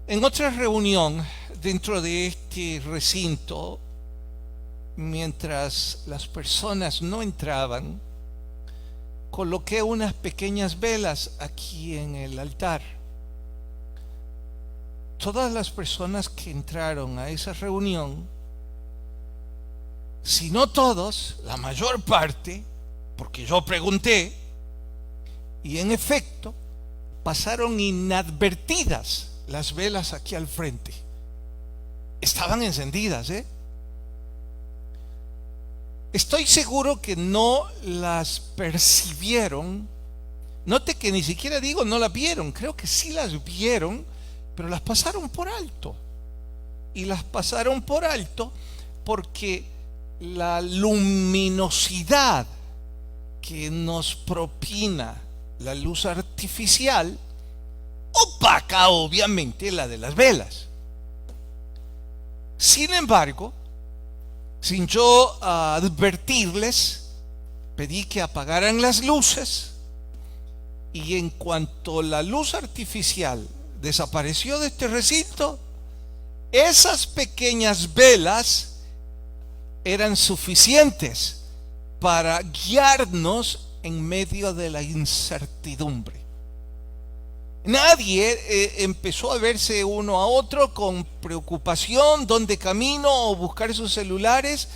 En otra reunión dentro de este recinto, mientras las personas no entraban, coloqué unas pequeñas velas aquí en el altar. Todas las personas que entraron a esa reunión, si no todos, la mayor parte, porque yo pregunté, y en efecto, pasaron inadvertidas las velas aquí al frente. Estaban encendidas, ¿eh? Estoy seguro que no las percibieron. Note que ni siquiera digo no las vieron, creo que sí las vieron, pero las pasaron por alto. Y las pasaron por alto porque la luminosidad que nos propina la luz artificial opaca obviamente la de las velas. Sin embargo, sin yo advertirles, pedí que apagaran las luces, y en cuanto la luz artificial desapareció de este recinto, esas pequeñas velas eran suficientes para guiarnos en medio de la incertidumbre. Nadie empezó a verse uno a otro con preocupación, dónde camino, o buscar sus celulares,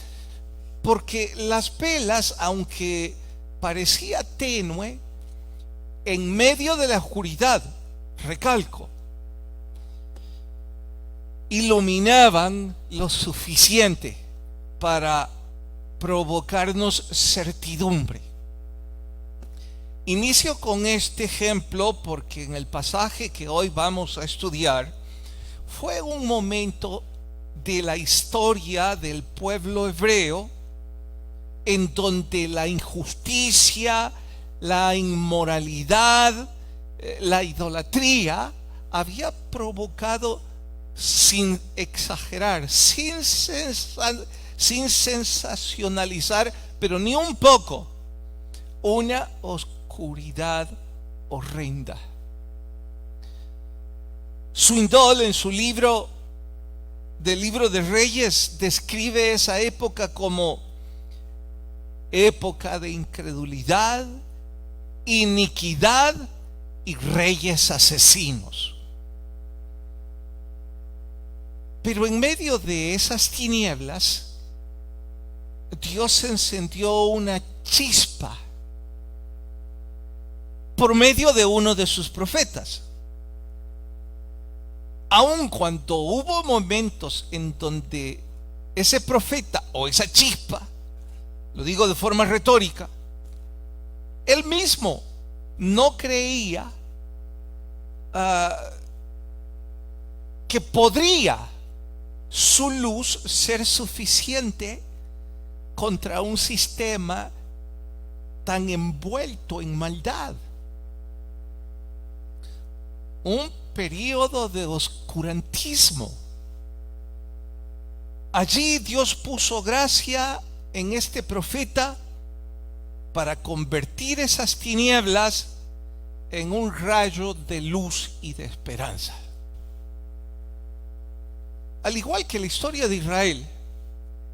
porque las velas, aunque parecía tenue, en medio de la oscuridad, recalco, iluminaban lo suficiente para provocarnos certidumbre. Inicio con este ejemplo porque en el pasaje que hoy vamos a estudiar fue un momento de la historia del pueblo hebreo en donde la injusticia, la inmoralidad, la idolatría había provocado, sin exagerar, sin sensacionalizar, pero ni un poco, una oscuridad horrenda. Swindoll, en su libro de Reyes, describe esa época como época de incredulidad, iniquidad y reyes asesinos. Pero en medio de esas tinieblas, Dios encendió una chispa por medio de uno de sus profetas. Aun cuando hubo momentos en donde ese profeta o esa chispa, lo digo de forma retórica, él mismo no creía que podría su luz ser suficiente contra un sistema tan envuelto en maldad. Un periodo de oscurantismo. Allí Dios puso gracia en este profeta para convertir esas tinieblas en un rayo de luz y de esperanza. Al igual que la historia de Israel,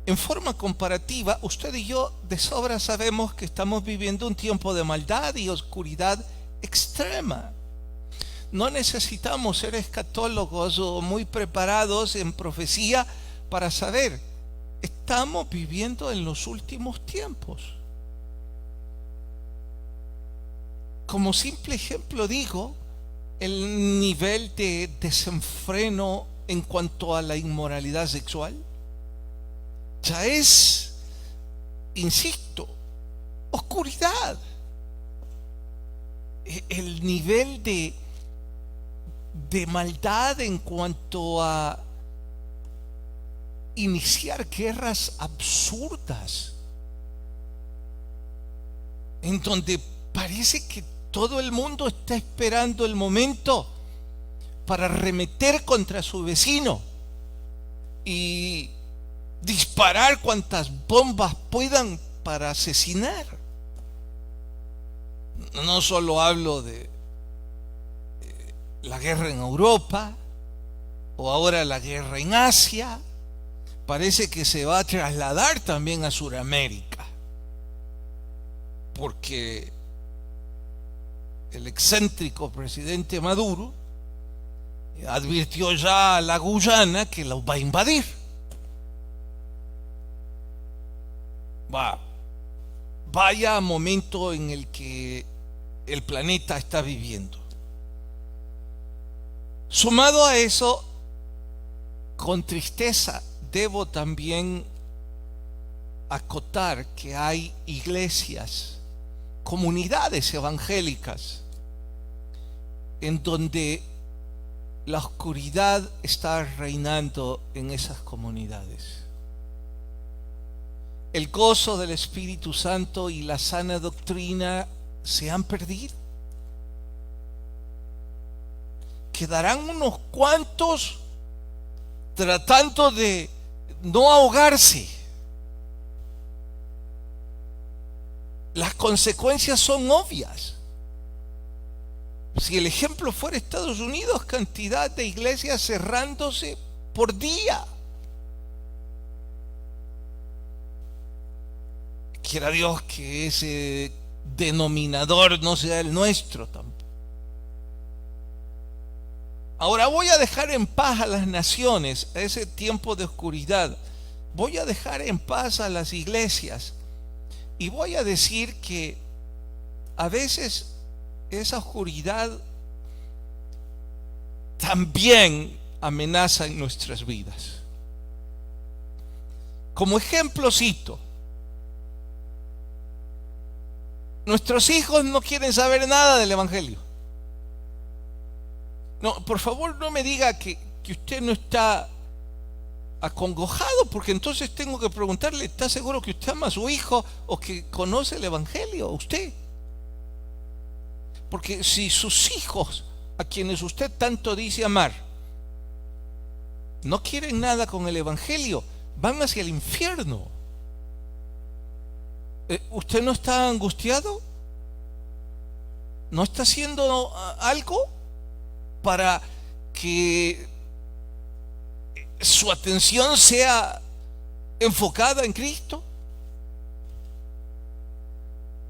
en forma comparativa, usted y yo de sobra sabemos que estamos viviendo un tiempo de maldad y oscuridad extrema. No necesitamos ser escatólogos o muy preparados en profecía para saber, estamos viviendo en los últimos tiempos. Como simple ejemplo digo, el nivel de desenfreno en cuanto a la inmoralidad sexual ya es, insisto, oscuridad. El nivel de maldad en cuanto a iniciar guerras absurdas, en donde parece que todo el mundo está esperando el momento para arremeter contra su vecino y disparar cuantas bombas puedan para asesinar. No solo hablo de la guerra en Europa, o ahora la guerra en Asia, parece que se va a trasladar también a Sudamérica, porque el excéntrico presidente Maduro advirtió ya a la Guyana que los va a invadir. Vaya momento en el que el planeta está viviendo. Sumado a eso, con tristeza debo también acotar que hay iglesias, comunidades evangélicas, en donde la oscuridad está reinando en esas comunidades. El gozo del Espíritu Santo y la sana doctrina se han perdido. Quedarán unos cuantos tratando de no ahogarse. Las consecuencias son obvias. Si el ejemplo fuera Estados Unidos, cantidad de iglesias cerrándose por día. Quiera Dios que ese denominador no sea el nuestro tampoco. Ahora voy a dejar en paz a las naciones, a ese tiempo de oscuridad. Voy a dejar en paz a las iglesias. Y voy a decir que a veces esa oscuridad también amenaza en nuestras vidas. Como ejemplo cito, nuestros hijos no quieren saber nada del Evangelio. No, por favor no me diga que usted no está acongojado, porque entonces tengo que preguntarle, ¿está seguro que usted ama a su hijo o que conoce el Evangelio? Usted. Porque si sus hijos, a quienes usted tanto dice amar, no quieren nada con el Evangelio, van hacia el infierno. ¿Usted no está angustiado? ¿No está haciendo algo para que su atención sea enfocada en Cristo?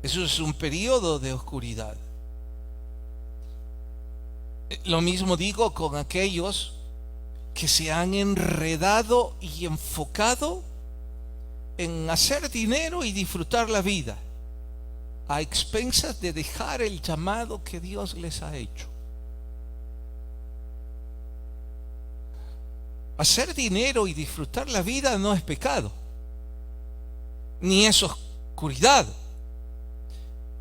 Eso es un periodo de oscuridad. Lo mismo digo con aquellos que se han enredado y enfocado en hacer dinero y disfrutar la vida a expensas de dejar el llamado que Dios les ha hecho. Hacer dinero y disfrutar la vida no es pecado, ni es oscuridad.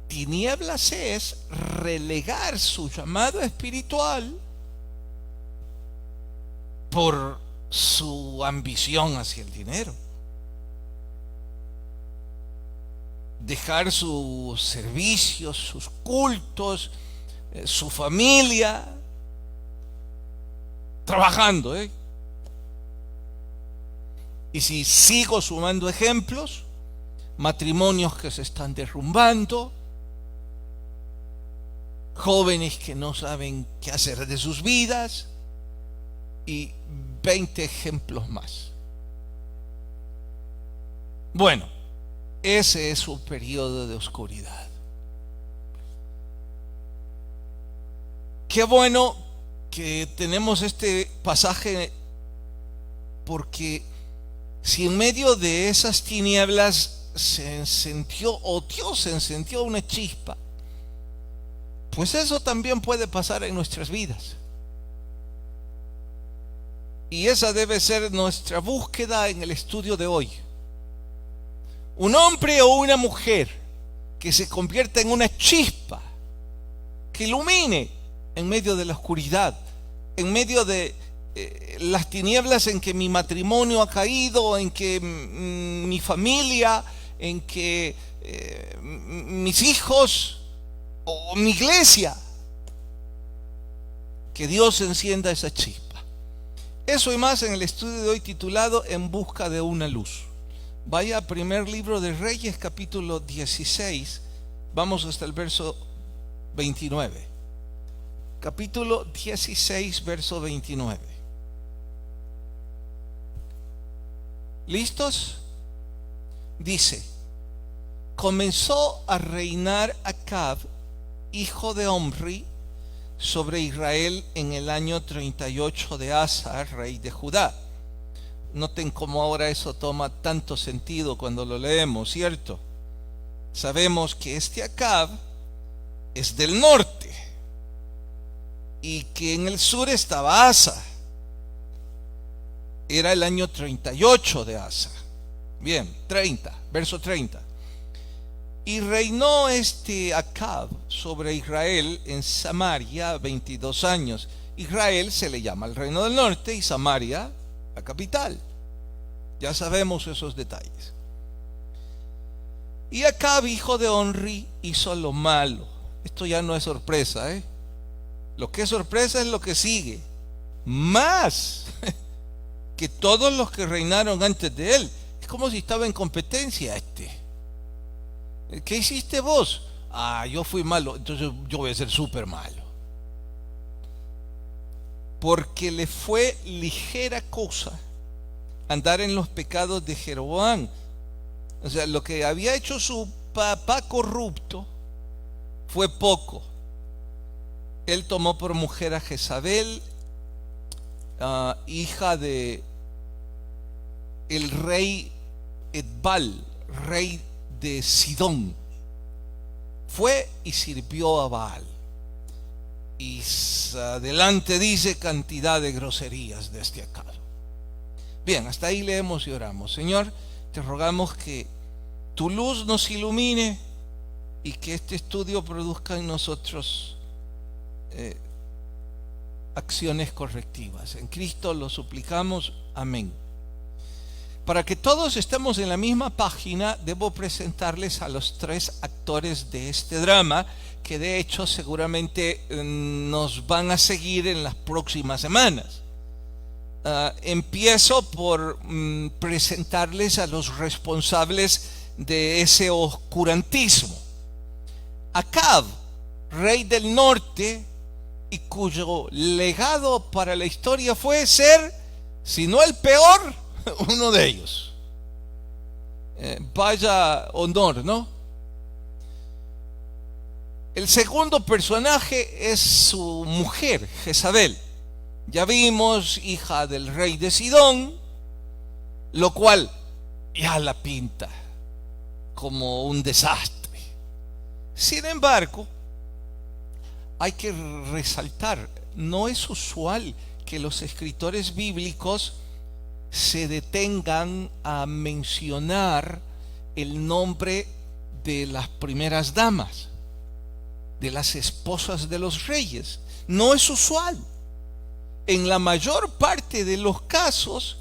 Tinieblas es relegar su llamado espiritual por su ambición hacia el dinero. Dejar sus servicios, sus cultos, su familia, trabajando, Y si sigo sumando ejemplos, matrimonios que se están derrumbando, jóvenes que no saben qué hacer de sus vidas, y 20 ejemplos más. Bueno, ese es un periodo de oscuridad. Qué bueno que tenemos este pasaje, porque si en medio de esas tinieblas se encendió, o Dios encendió una chispa, pues eso también puede pasar en nuestras vidas. Y esa debe ser nuestra búsqueda en el estudio de hoy. Un hombre o una mujer que se convierta en una chispa, que ilumine en medio de la oscuridad, en medio de las tinieblas en que mi matrimonio ha caído, en que mi familia, en que mis hijos o mi iglesia. Que Dios encienda esa chispa. Eso y más en el estudio de hoy titulado En busca de una luz. Vaya a primer libro de Reyes, capítulo 16. Vamos hasta el verso 29. Capítulo 16, verso 29. ¿Listos? Dice: comenzó a reinar Acab, hijo de Omri, sobre Israel en el año 38 de Asa, rey de Judá. Noten cómo ahora eso toma tanto sentido cuando lo leemos, ¿cierto? Sabemos que este Acab es del norte y que en el sur estaba Asa. Era el año 38 de Asa. Bien, 30, verso 30. Y reinó este Acab sobre Israel en Samaria 22 años. Israel se le llama el reino del norte y Samaria la capital. Ya sabemos esos detalles. Y Acab, hijo de Onri, hizo lo malo. Esto ya no es sorpresa, ¿eh? Lo que es sorpresa es lo que sigue. Más que todos los que reinaron antes de él. Es como si estaba en competencia este. ¿Qué hiciste vos? Yo fui malo, entonces yo voy a ser súper malo. Porque le fue ligera cosa andar en los pecados de Jeroboam. O sea, lo que había hecho su papá corrupto fue poco. Él tomó por mujer a Jezabel, hija de el rey Edbal, rey de Sidón. Fue y sirvió a Baal. Y adelante dice cantidad de groserías de este Acab. Bien, hasta ahí leemos y oramos. Señor, te rogamos que tu luz nos ilumine y que este estudio produzca en nosotros acciones correctivas. En Cristo lo suplicamos. Amén. Para que todos estemos en la misma página, debo presentarles a los tres actores de este drama, que de hecho seguramente nos van a seguir en las próximas semanas. Empiezo por presentarles a los responsables de ese oscurantismo. Acab, rey del norte, y cuyo legado para la historia fue ser, si no el peor, uno de ellos. Vaya honor, ¿no? El segundo personaje es su mujer, Jezabel. Ya vimos, hija del rey de Sidón, lo cual ya la pinta como un desastre. Sin embargo, hay que resaltar, no es usual que los escritores bíblicos se detengan a mencionar el nombre de las primeras damas, de las esposas de los reyes. No es usual. En la mayor parte de los casos,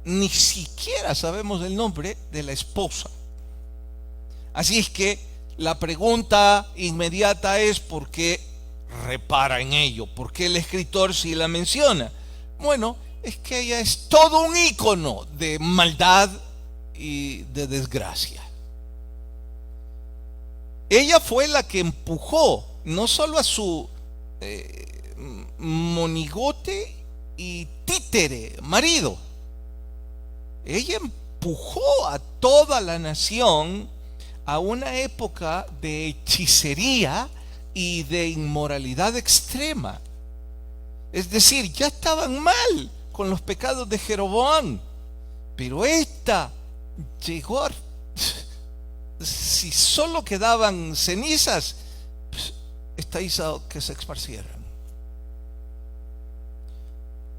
ni siquiera sabemos el nombre de la esposa. Así es que la pregunta inmediata es: ¿por qué repara en ello? ¿Por qué el escritor sí la menciona? Bueno, es que ella es todo un ícono de maldad y de desgracia. Ella fue la que empujó no solo a su monigote y títere marido, ella empujó a toda la nación a una época de hechicería y de inmoralidad extrema. Es decir, ya estaban mal con los pecados de Jeroboam, pero esta llegó a, si solo quedaban cenizas, esta hizo que se esparcieran.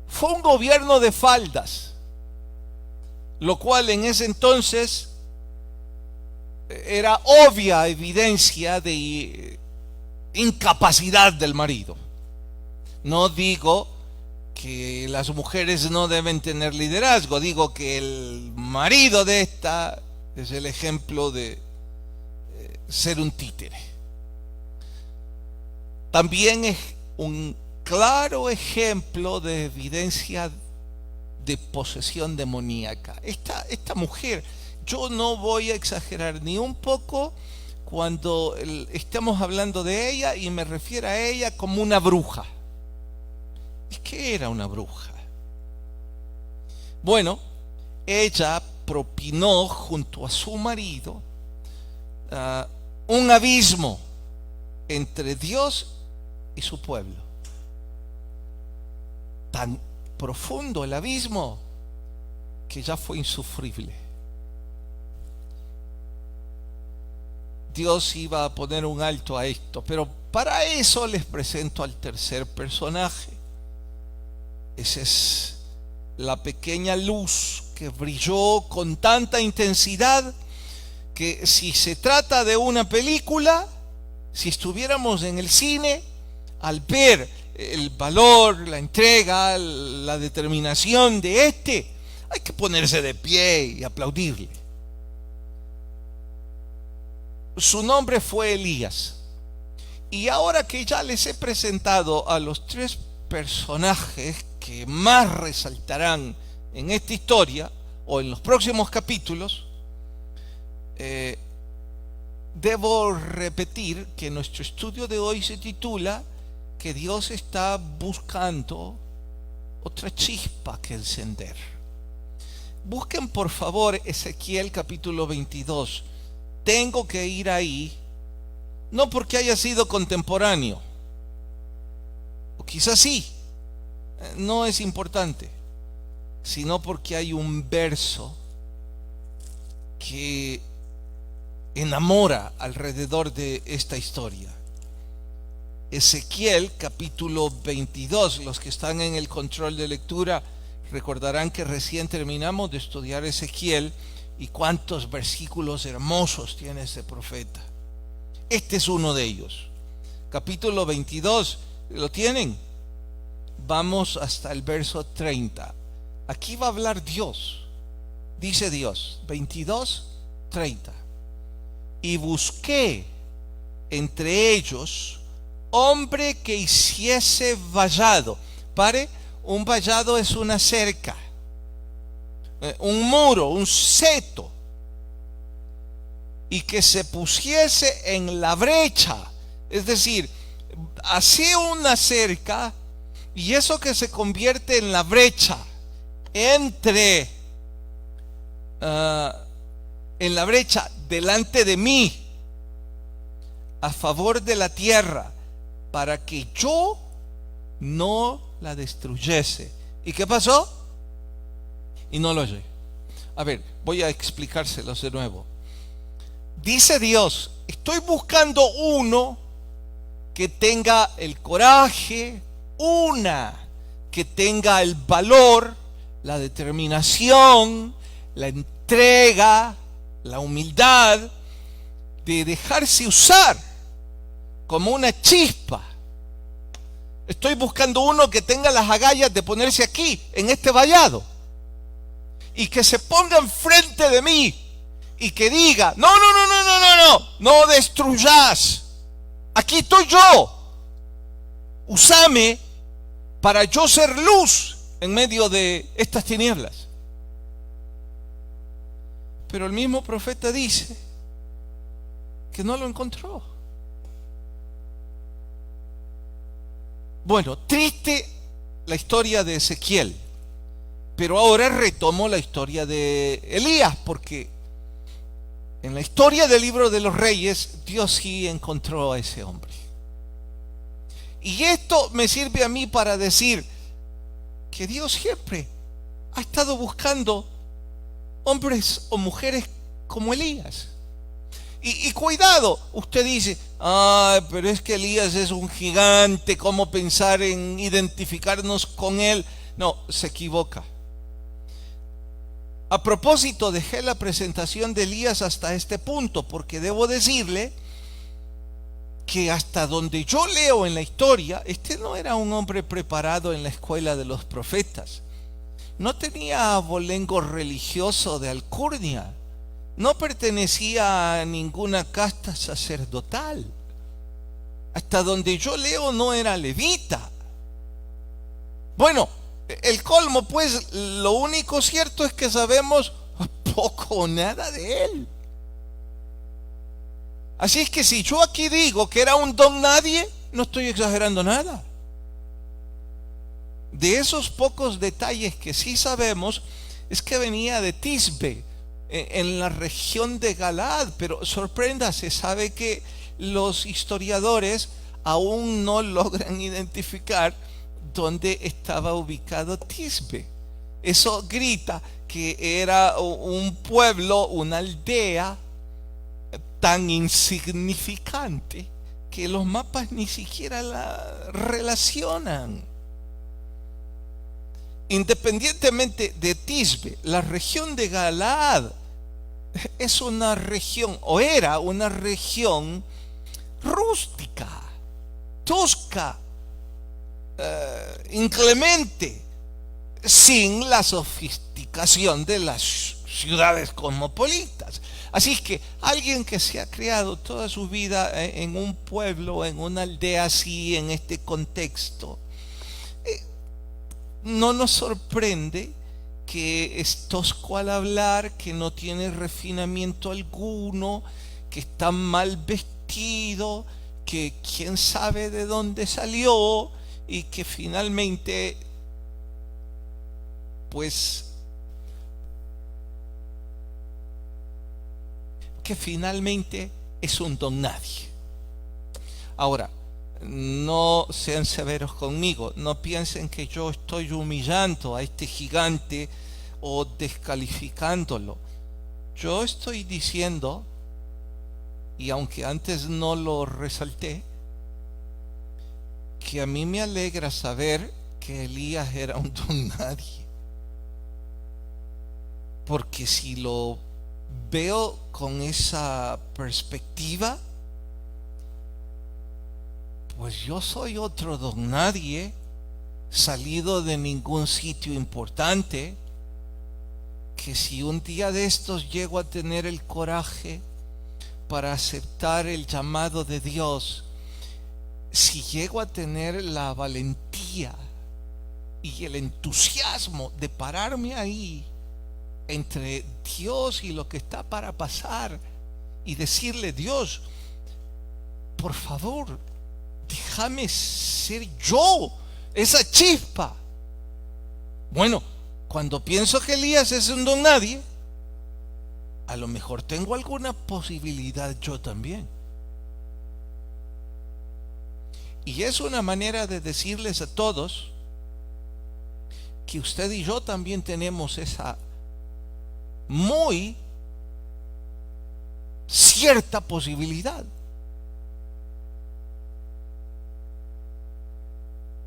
Fue un gobierno de faldas, lo cual en ese entonces era obvia evidencia de incapacidad del marido. No digo que las mujeres no deben tener liderazgo, digo que el marido de esta es el ejemplo de ser un títere. También es un claro ejemplo de evidencia de posesión demoníaca. Esta mujer, yo no voy a exagerar ni un poco cuando estamos hablando de ella y me refiero a ella como una bruja. Es que era una bruja. Bueno, ella propinó junto a su marido un abismo entre Dios y su pueblo. Tan profundo el abismo que ya fue insufrible. Dios iba a poner un alto a esto, pero para eso les presento al tercer personaje. Esa es la pequeña luz que brilló con tanta intensidad que si se trata de una película, si estuviéramos en el cine, al ver el valor, la entrega, la determinación de hay que ponerse de pie y aplaudirle. Su nombre fue Elías. Y ahora que ya les he presentado a los tres personajes que más resaltarán en esta historia o en los próximos capítulos, debo repetir que nuestro estudio de hoy se titula que Dios está buscando otra chispa que encender. Busquen por favor Ezequiel capítulo 22. Tengo que ir ahí, no porque haya sido contemporáneo, o quizás sí, no es importante, sino porque hay un verso que enamora alrededor de esta historia. Ezequiel capítulo 22. Los que están en el control de lectura recordarán que recién terminamos de estudiar Ezequiel y cuántos versículos hermosos tiene ese profeta. Este es uno de ellos. Capítulo 22, ¿lo tienen? Vamos hasta el verso 30. Aquí va a hablar Dios. Dice Dios, 22, 30. Y busqué entre ellos hombre que hiciese vallado. Un vallado es una cerca, un muro, un seto, y que se pusiese en la brecha, es decir, hacía una cerca y eso que se convierte en la brecha entre en la brecha delante de mí a favor de la tierra, para que yo no la destruyese. ¿Y qué pasó? Y no lo oye. A ver, voy a explicárselos de nuevo. Dice Dios, estoy buscando uno que tenga el coraje, una que tenga el valor, la determinación, la entrega, la humildad de dejarse usar como una chispa. Estoy buscando uno que tenga las agallas de ponerse aquí, en este vallado, y que se ponga enfrente de mí y que diga, no destruyas, aquí estoy yo, úsame para yo ser luz en medio de estas tinieblas. Pero el mismo profeta dice que no lo encontró. Bueno, triste la historia de Ezequiel, pero ahora retomo la historia de Elías, porque en la historia del libro de los Reyes, Dios sí encontró a ese hombre. Y esto me sirve a mí para decir que Dios siempre ha estado buscando hombres o mujeres como Elías. Y cuidado, usted dice, pero es que Elías es un gigante, ¿cómo pensar en identificarnos con él? No, se equivoca. A propósito, dejé la presentación de Elías hasta este punto, porque debo decirle que hasta donde yo leo en la historia, este no era un hombre preparado en la escuela de los profetas. No tenía abolengo religioso de alcurnia. No pertenecía a ninguna casta sacerdotal. Hasta donde yo leo no era levita. Bueno, el colmo, pues, lo único cierto es que sabemos poco o nada de él. Así es que si yo aquí digo que era un don nadie, no estoy exagerando nada. De esos pocos detalles que sí sabemos, es que venía de Tisbe, en la región de Galaad, pero sorpréndase, sabe que los historiadores aún no logran identificar dónde estaba ubicado Tisbe. Eso grita que era un pueblo, una aldea tan insignificante que los mapas ni siquiera la relacionan. Independientemente de Tisbe, la región de Galaad es una región, o era una región rústica, tosca, inclemente, sin la sofisticación de las ciudades cosmopolitas. Así que alguien que se ha criado toda su vida en un pueblo, en una aldea así, en este contexto, no nos sorprende que es tosco al hablar, que no tiene refinamiento alguno, que está mal vestido, que quién sabe de dónde salió y que finalmente, pues, es un don nadie. Ahora, no sean severos conmigo, no piensen que yo estoy humillando a este gigante o descalificándolo. Yo estoy diciendo, y aunque antes no lo resalté, que a mí me alegra saber que Elías era un don nadie. Porque si lo veo con esa perspectiva, pues yo soy otro don nadie, salido de ningún sitio importante, que si un día de estos llego a tener el coraje para aceptar el llamado de Dios, si llego a tener la valentía y el entusiasmo de pararme ahí entre Dios y lo que está para pasar y decirle: Dios, por favor, déjame ser yo esa chispa. Bueno, cuando pienso que Elías es un don nadie, a lo mejor tengo alguna posibilidad yo también. Y es una manera de decirles a todos que usted y yo también tenemos esa muy cierta posibilidad.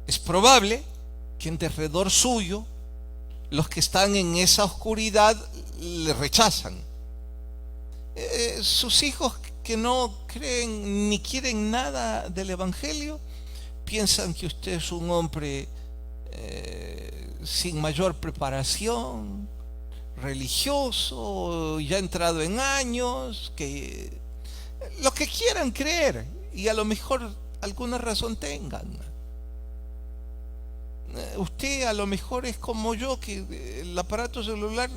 Es probable que en derredor suyo los que están en esa oscuridad le rechazan. Sus hijos que no creen ni quieren nada del Evangelio piensan que usted es un hombre sin mayor preparación, religioso, ya entrado en años, que lo que quieran creer, y a lo mejor alguna razón tengan. Usted a lo mejor es como yo, que el aparato celular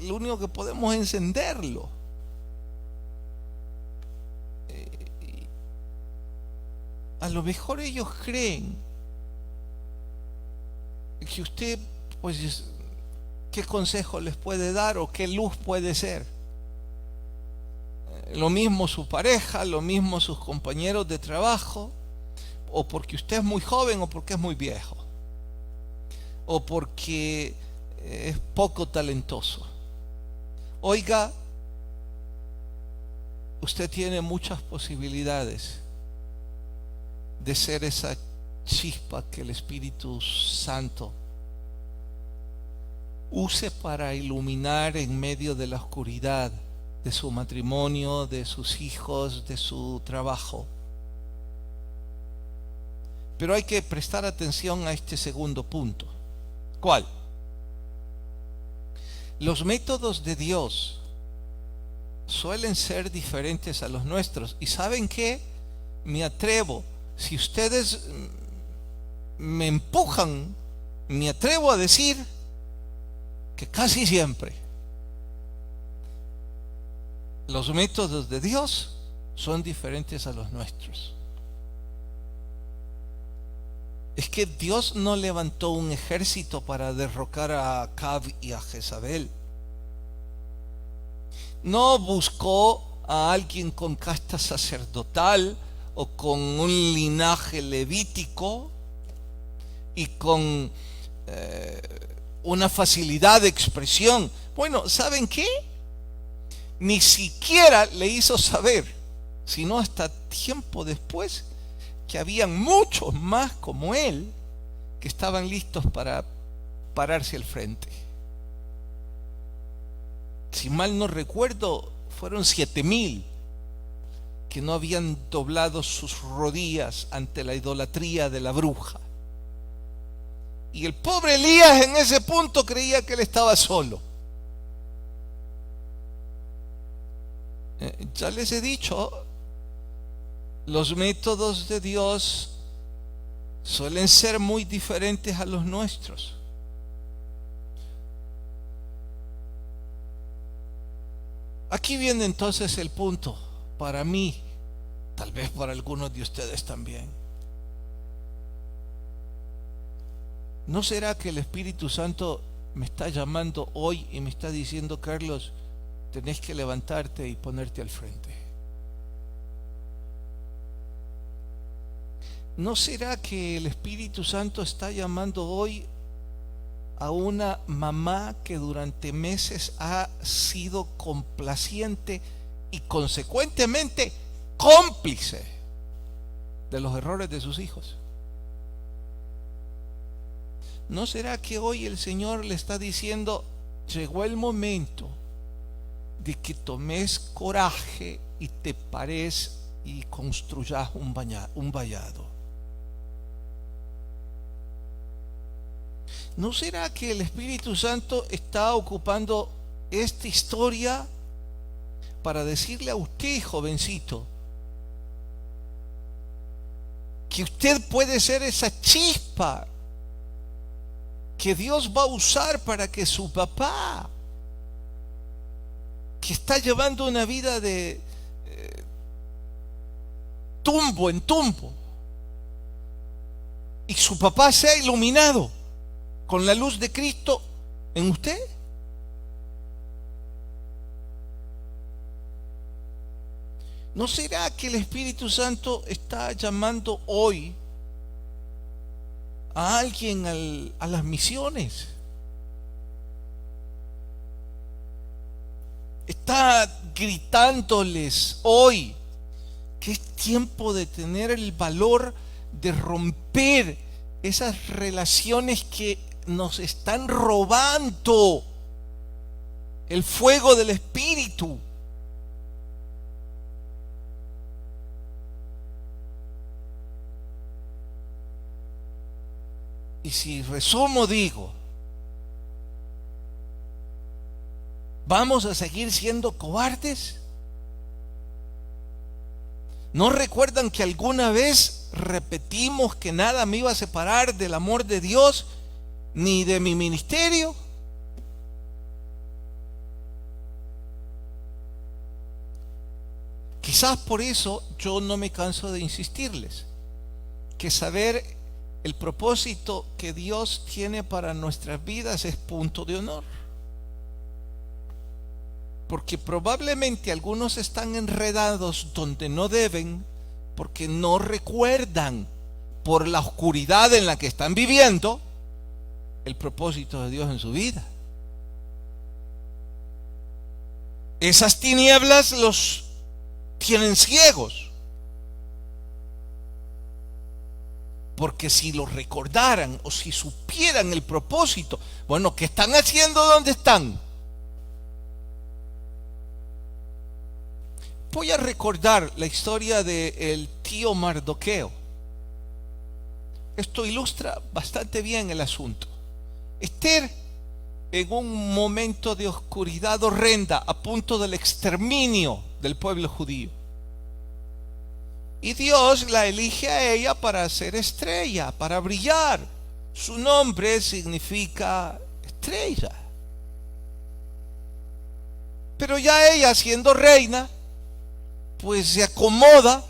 lo único que podemos es encenderlo. A lo mejor ellos creen que usted, pues, ¿qué consejo les puede dar o qué luz puede ser? Lo mismo su pareja, lo mismo sus compañeros de trabajo, o porque usted es muy joven o porque es muy viejo, o porque es poco talentoso. Oiga, usted tiene muchas posibilidades de ser esa chispa que el Espíritu Santo use para iluminar en medio de la oscuridad de su matrimonio, de sus hijos, de su trabajo. Pero hay que prestar atención a este segundo punto. ¿Cuál? Los métodos de Dios suelen ser diferentes a los nuestros. ¿Y saben qué? Me atrevo, si ustedes me empujan, me atrevo a decir que casi siempre los métodos de Dios son diferentes a los nuestros. Es que Dios no levantó un ejército para derrocar a Acab y a Jezabel. No buscó a alguien con casta sacerdotal o con un linaje levítico y con una facilidad de expresión. Bueno, ¿saben qué? Ni siquiera le hizo saber, sino hasta tiempo después, que habían muchos más como él que estaban listos para pararse al frente. Si mal no recuerdo, fueron 7,000 que no habían doblado sus rodillas ante la idolatría de la bruja. Y el pobre Elías en ese punto creía que él estaba solo. Ya les he dicho, los métodos de Dios suelen ser muy diferentes a los nuestros. Aquí viene entonces el punto, para mí, tal vez para algunos de ustedes también. ¿No será que el Espíritu Santo me está llamando hoy y me está diciendo: Carlos, tenés que levantarte y ponerte al frente? ¿No será que el Espíritu Santo está llamando hoy a una mamá que durante meses ha sido complaciente y consecuentemente cómplice de los errores de sus hijos? ¿No será que hoy el Señor le está diciendo: llegó el momento de que tomes coraje y te pares y construyas un vallado? ¿No será que el Espíritu Santo está ocupando esta historia para decirle a usted, jovencito, que usted puede ser esa chispa que Dios va a usar para que su papá, que está llevando una vida de tumbo en tumbo, y su papá sea iluminado con la luz de Cristo en usted? ¿No será que el Espíritu Santo está llamando hoy a alguien a las misiones? Está gritándoles hoy que es tiempo de tener el valor de romper esas relaciones que nos están robando el fuego del Espíritu. Y si resumo, digo, ¿vamos a seguir siendo cobardes? ¿No recuerdan que alguna vez repetimos que nada me iba a separar del amor de Dios ni de mi ministerio? Quizás por eso yo no me canso de insistirles que saber el propósito que Dios tiene para nuestras vidas es punto de honor. Porque probablemente algunos están enredados donde no deben, porque no recuerdan, por la oscuridad en la que están viviendo, el propósito de Dios en su vida. Esas tinieblas los tienen ciegos. Porque si lo recordaran o si supieran el propósito, bueno, ¿qué están haciendo donde están? Voy a recordar la historia del tío Mardoqueo. Esto ilustra bastante bien el asunto. Esther, en un momento de oscuridad horrenda, a punto del exterminio del pueblo judío, y Dios la elige a ella para ser estrella, para brillar. Su nombre significa estrella. Pero ya ella, siendo reina, pues se acomoda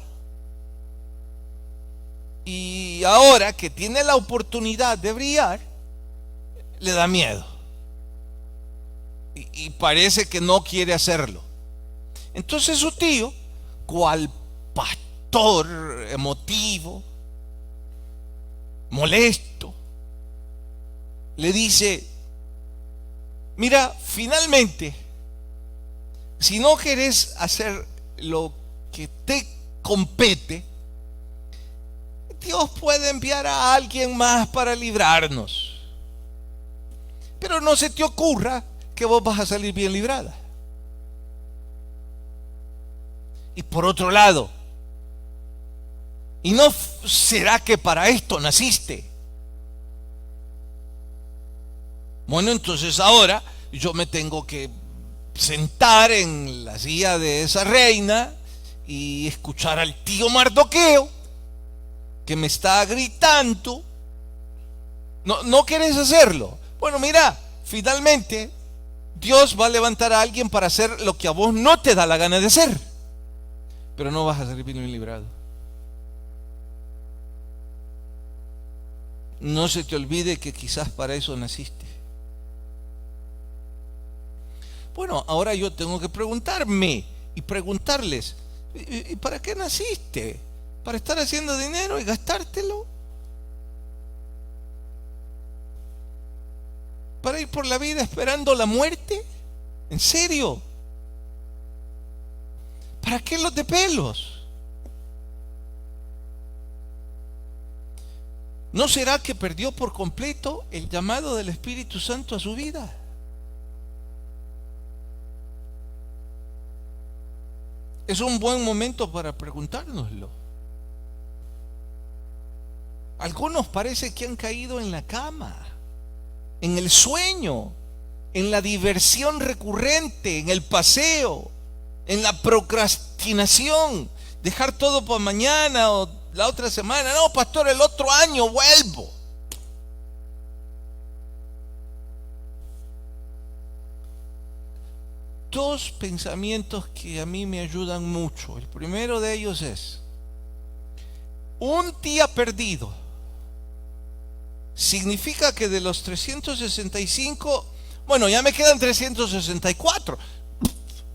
Y ahora que tiene la oportunidad de brillar, le da miedo. Y parece que no quiere hacerlo. Entonces su tío, cual pastor emotivo, molesto, le dice: mira, finalmente, si no querés hacer lo que te compete, Dios puede enviar a alguien más para librarnos. Pero no se te ocurra que vos vas a salir bien librada. Y por otro lado, ¿y no será que para esto naciste? Bueno, entonces ahora yo me tengo que sentar en la silla de esa reina y escuchar al tío Mardoqueo que me está gritando. ¿No querés hacerlo? Bueno, mira, finalmente Dios va a levantar a alguien para hacer lo que a vos no te da la gana de hacer, pero no vas a salir bien librado. No se te olvide que quizás para eso naciste. Bueno, ahora yo tengo que preguntarme y preguntarles: ¿y para qué naciste? ¿Para estar haciendo dinero y gastártelo? ¿Para ir por la vida esperando la muerte? ¿En serio? ¿Para qué los de pelos? ¿No será que perdió por completo el llamado del Espíritu Santo a su vida? Es un buen momento para preguntárnoslo. Algunos parece que han caído en la cama, en el sueño, en la diversión recurrente, en el paseo, en la procrastinación, dejar todo para mañana o la otra semana. No, pastor, el otro año vuelvo. Dos pensamientos que a mí me ayudan mucho. El primero de ellos es: un día perdido significa que de los 365, bueno, ya me quedan 364.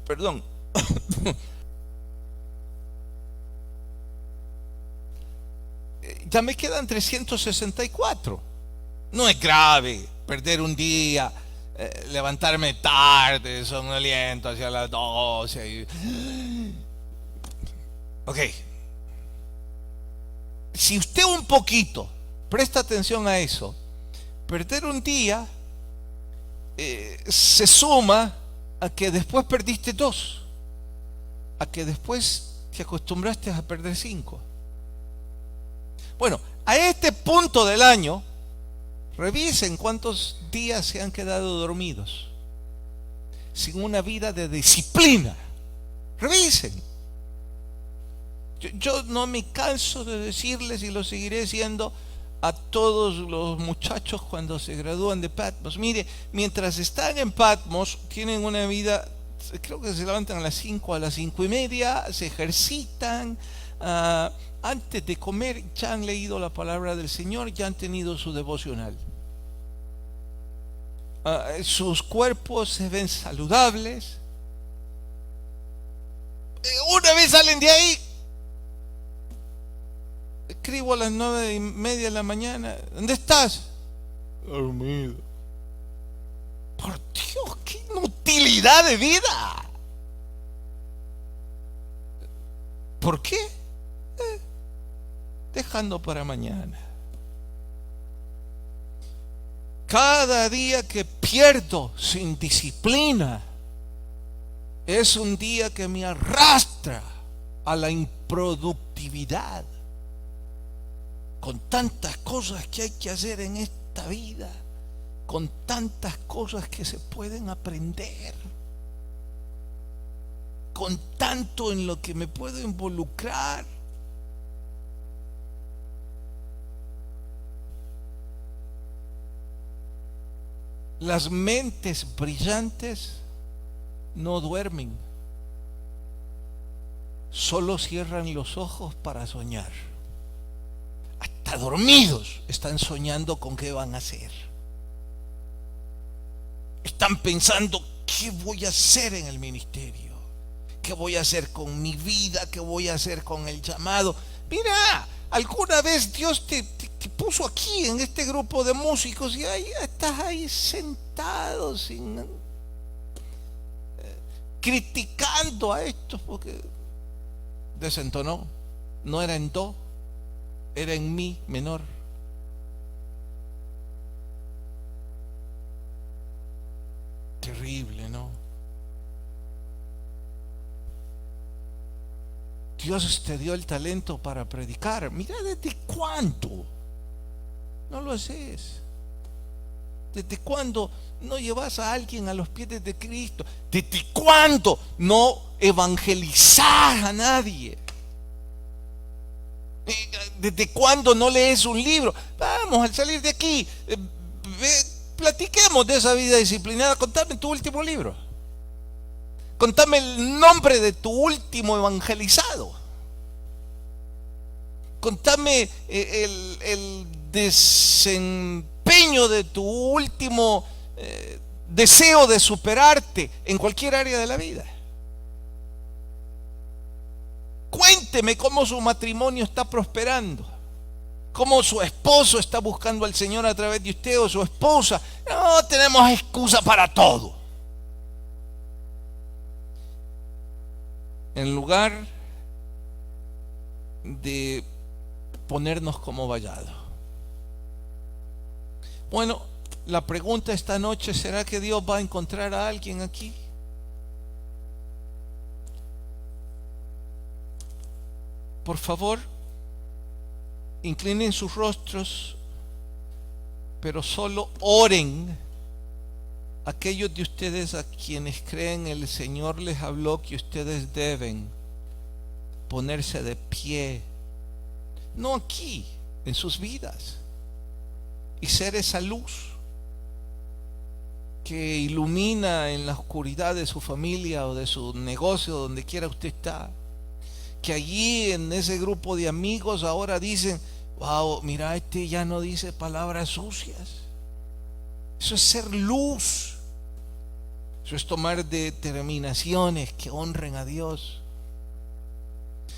Perdón. Ya me quedan 364. No es grave perder un día, levantarme tarde, somnoliento hacia las 12. Ok. Si usted un poquito presta atención a eso, perder un día se suma a que después perdiste 2, a que después te acostumbraste a perder 5. Bueno, a este punto del año, revisen cuántos días se han quedado dormidos, sin una vida de disciplina. Revisen. Yo no me canso de decirles, y lo seguiré diciendo a todos los muchachos cuando se gradúan de Patmos: mire, mientras están en Patmos tienen una vida, creo que se levantan a las 5, a las 5:30, se ejercitan, antes de comer ya han leído la palabra del Señor, ya han tenido su devocional, sus cuerpos se ven saludables. Una vez salen de ahí, escribo a las 9:30 de la mañana: ¿dónde estás? Dormido. Por Dios, qué inutilidad de vida. ¿Por qué? Dejando para mañana. Cada día que pierdo sin disciplina es un día que me arrastra a la improductividad. Con tantas cosas que hay que hacer en esta vida, con tantas cosas que se pueden aprender, con tanto en lo que me puedo involucrar. Las mentes brillantes no duermen, solo cierran los ojos para soñar. hasta dormidos están soñando con qué van a hacer. Están pensando, ¿qué voy a hacer en el ministerio? ¿Qué voy a hacer con mi vida? ¿Qué voy a hacer con el llamado? Mira, alguna vez Dios te puso aquí en este grupo de músicos y ahí estás ahí sentado criticando a estos porque desentonó. No era en do, era en mi menor. Terrible, ¿no? Dios te dio el talento para predicar. Mira, ¿desde cuándo no lo haces? ¿Desde cuándo no llevas a alguien a los pies de Cristo? ¿Desde cuándo no evangelizas a nadie? ¿Desde cuándo no lees un libro? Vamos, al salir de aquí, platiquemos de esa vida disciplinada. Contame tu último libro. Contame el nombre de tu último evangelizado. Contame el desempeño de tu último deseo de superarte en cualquier área de la vida. Cuénteme cómo su matrimonio está prosperando, cómo su esposo está buscando al Señor a través de usted o su esposa. No tenemos excusa para todo. En lugar de ponernos como vallado. Bueno, la pregunta esta noche, ¿será que Dios va a encontrar a alguien aquí? Por favor, inclinen sus rostros, pero solo oren. Aquellos de ustedes a quienes creen el Señor les habló que ustedes deben ponerse de pie, no aquí, en sus vidas, y ser esa luz que ilumina en la oscuridad de su familia o de su negocio, donde quiera usted está. Que allí en ese grupo de amigos ahora dicen, wow, mira, este ya no dice palabras sucias. Eso es ser luz. Eso es tomar determinaciones que honren a Dios.